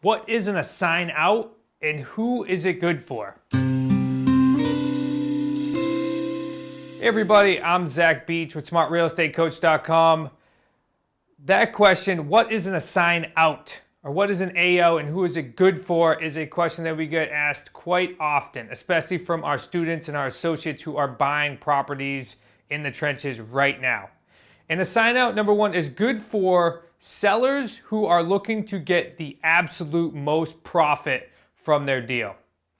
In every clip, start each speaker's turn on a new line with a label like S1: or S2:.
S1: What is an assign out and who is it good for? Hey everybody, I'm Zach Beach with smartrealestatecoach.com. That question, what is an assign out or what is an AO and who is it good for, is a question that we get asked quite often, especially from our students and our associates who are buying properties in the trenches right now. An assign out, number one, is good for sellers who are looking to get the absolute most profit from their deal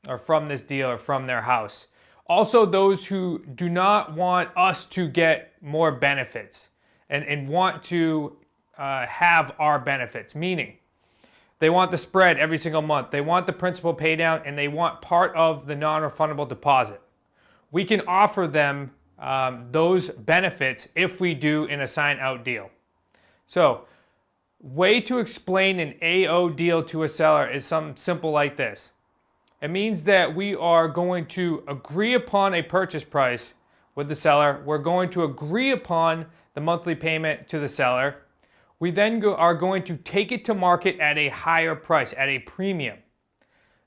S1: or from this deal or from their house. Also, those who do not want us to get more benefits and want to have our benefits, meaning they want the spread every single month, they want the principal pay down, and they want part of the non-refundable deposit. We can offer them those benefits if we do an assign out deal. So, way to explain an AO deal to a seller is something simple like this. It means that we are going to agree upon a purchase price with the seller. We're going to agree upon the monthly payment to the seller. We then are going to take it to market at a higher price, at a premium.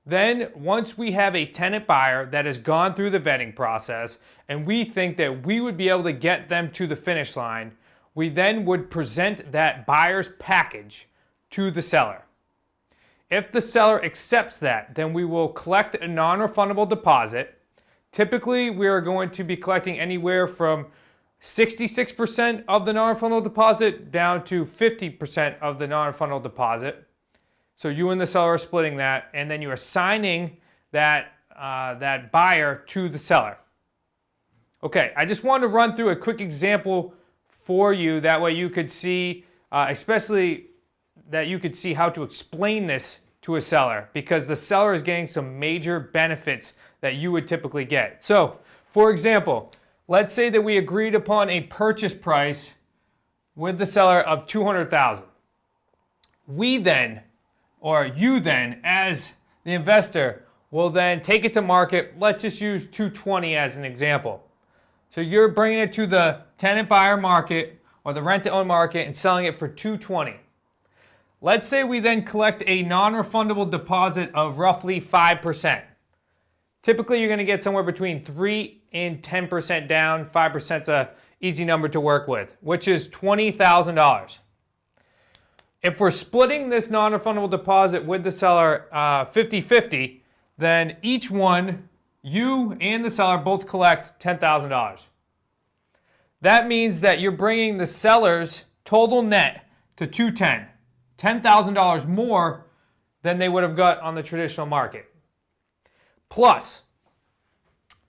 S1: Then, once we have a tenant buyer that has gone through the vetting process and we think that we would be able to get them to the finish line, we then would present that buyer's package to the seller. If the seller accepts that, then we will collect a non-refundable deposit. Typically, we are going to be collecting anywhere from 66% of the non-refundable deposit down to 50% of the non-refundable deposit. So you and the seller are splitting that, and then you are assigning that buyer to the seller. Okay, I just wanted to run through a quick example for you. That way you could see, especially that you could see how to explain this to a seller, because the seller is getting some major benefits that you would typically get. So, for example, let's say that we agreed upon a purchase price with the seller of $200,000. We then, or you then, as the investor, will then take it to market. Let's just use $220 as an example. So you're bringing it to the tenant buyer market or the rent to own market and selling it for $220. Let's say we then collect a non-refundable deposit of roughly 5%. Typically, you're going to get somewhere between 3 and 10% down. 5% is an easy number to work with, which is $20,000. If we're splitting this non-refundable deposit with the seller 50-50, then each one, you and the seller both collect $10,000. That means that you're bringing the seller's total net to $210,000, $10,000 more than they would have got on the traditional market. Plus,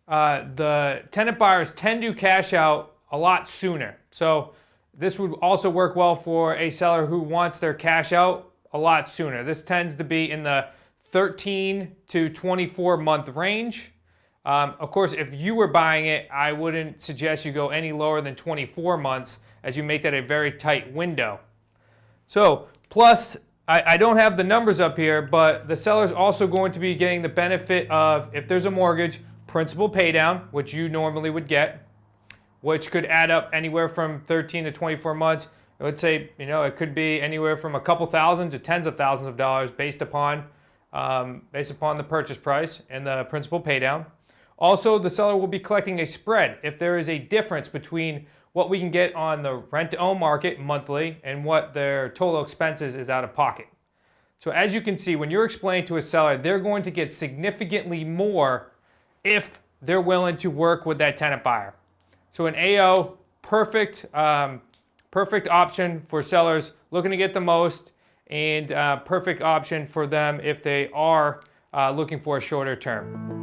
S1: the tenant buyers tend to cash out a lot sooner. So this would also work well for a seller who wants their cash out a lot sooner. This tends to be in the 13 to 24 month range. Of course, if you were buying it, I wouldn't suggest you go any lower than 24 months as you make that a very tight window. So, plus, I don't have the numbers up here, but the seller's also going to be getting the benefit of, if there's a mortgage, principal pay down, which you normally would get, which could add up anywhere from 13 to 24 months. I would say, it could be anywhere from a couple thousand to tens of thousands of dollars based upon the purchase price and the principal pay down. Also, the seller will be collecting a spread if there is a difference between what we can get on the rent-to-own market monthly and what their total expenses is out of pocket. So as you can see, when you're explaining to a seller, they're going to get significantly more if they're willing to work with that tenant buyer. So an AO, perfect option for sellers looking to get the most, and perfect option for them if they are looking for a shorter term.